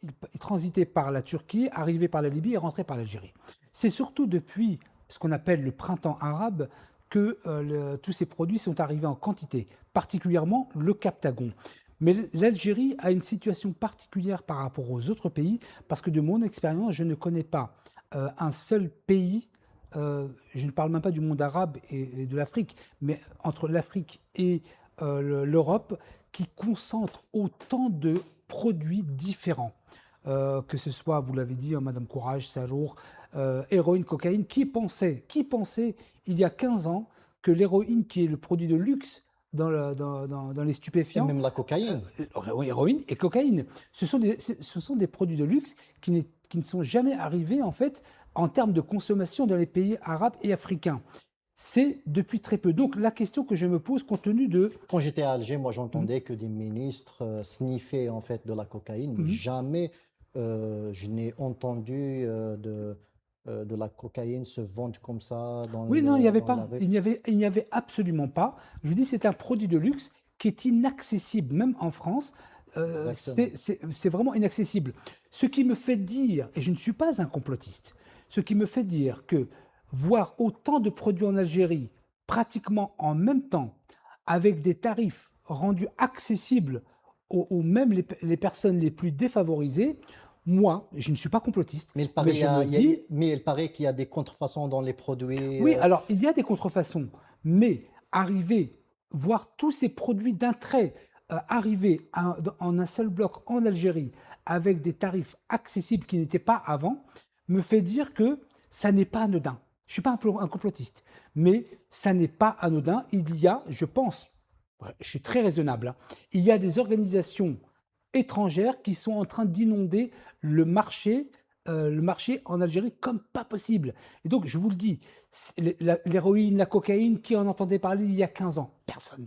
il transitait par la Turquie, arrivait par la Libye et rentrait par l'Algérie. C'est surtout depuis ce qu'on appelle le printemps arabe que tous ces produits sont arrivés en quantité, particulièrement le Captagon. Mais l'Algérie a une situation particulière par rapport aux autres pays, parce que de mon expérience, je ne connais pas un seul pays, je ne parle même pas du monde arabe et de l'Afrique, mais entre l'Afrique et l'Europe, qui concentre autant de produits différents. Que ce soit, vous l'avez dit, Madame Courage, Sajour, héroïne, cocaïne. Qui pensait il y a 15 ans que l'héroïne, qui est le produit de luxe dans les Et stupéfiants, même la cocaïne. héroïne et cocaïne, ce sont des produits de luxe qui ne sont jamais arrivés, en fait, en termes de consommation dans les pays arabes et africains. C'est depuis très peu. Donc la question que je me pose, compte tenu de... Quand j'étais à Alger, moi Mhm, j'entendais que des ministres sniffaient en fait de la cocaïne, mais mhm. jamais je n'ai entendu de la cocaïne se vendre comme ça Oui, non, il n'y avait dans la pas. rue. Il n'y avait absolument pas. Je vous dis, c'est un produit de luxe qui est inaccessible, même en France. Exactement. C'est vraiment inaccessible. Ce qui me fait dire, et je ne suis pas un complotiste, ce qui me fait dire que voir autant de produits en Algérie, pratiquement en même temps, avec des tarifs rendus accessibles aux même les personnes les plus défavorisées, moi, je ne suis pas complotiste, Mais il mais paraît, je me dis, mais il paraît qu'il y a des contrefaçons dans les produits. oui, alors il y a des contrefaçons, mais arriver, voir tous ces produits d'un trait arriver en un seul bloc en Algérie avec des tarifs accessibles qui n'étaient pas avant, me fait dire que ça n'est pas anodin. Je ne suis pas un complotiste, mais ça n'est pas anodin. Il y a, je pense, ouais, je suis très raisonnable, hein, il y a des organisations étrangères qui sont en train d'inonder le marché en Algérie comme pas possible. Et donc, je vous le dis, l'héroïne, la cocaïne, qui en entendait parler il y a 15 ans? Personne.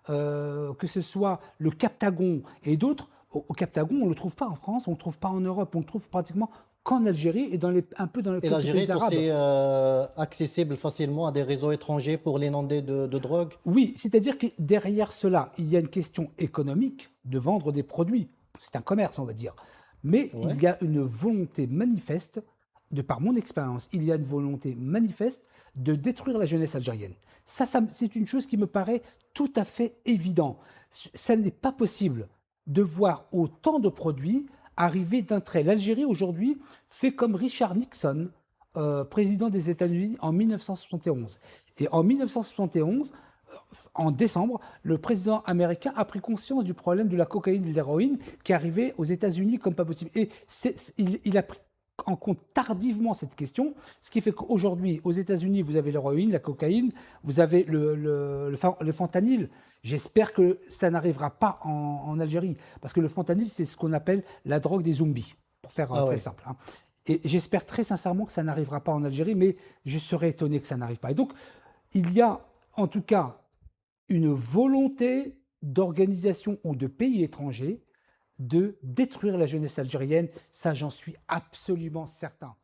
Que ce soit le Captagon et d'autres, au Captagon, on ne le trouve pas en France, on ne le trouve pas en Europe, on le trouve pratiquement qu'en Algérie et un peu dans Et quelques l'Algérie pays est arabes. aussi accessible facilement à des réseaux étrangers pour l'inonder de drogue. Oui, c'est-à-dire que derrière cela, il y a une question économique de vendre des produits. C'est un commerce, on va dire. Mais Ouais. il y a une volonté manifeste, de par mon expérience, il y a une volonté manifeste de détruire la jeunesse algérienne. Ça, c'est une chose qui me paraît tout à fait évident. Ça n'est pas possible de voir autant de produits arriver d'un trait. L'Algérie, aujourd'hui, fait comme Richard Nixon, président des États-Unis en 1971. Et en 1971, en décembre, le président américain a pris conscience du problème de la cocaïne et de l'héroïne qui arrivait aux États-Unis comme pas possible. Et il a pris en compte tardivement cette question, ce qui fait qu'aujourd'hui, aux États-Unis, vous avez l'héroïne, la cocaïne, vous avez le fentanyl. J'espère que ça n'arrivera pas en Algérie, parce que le fentanyl, c'est ce qu'on appelle la drogue des zombies, pour faire Ah très ouais. simple, hein. Et j'espère très sincèrement que ça n'arrivera pas en Algérie, mais je serais étonné que ça n'arrive pas. Et donc, il y a en tout cas une volonté d'organisation ou de pays étrangers de détruire la jeunesse algérienne. Ça, j'en suis absolument certain.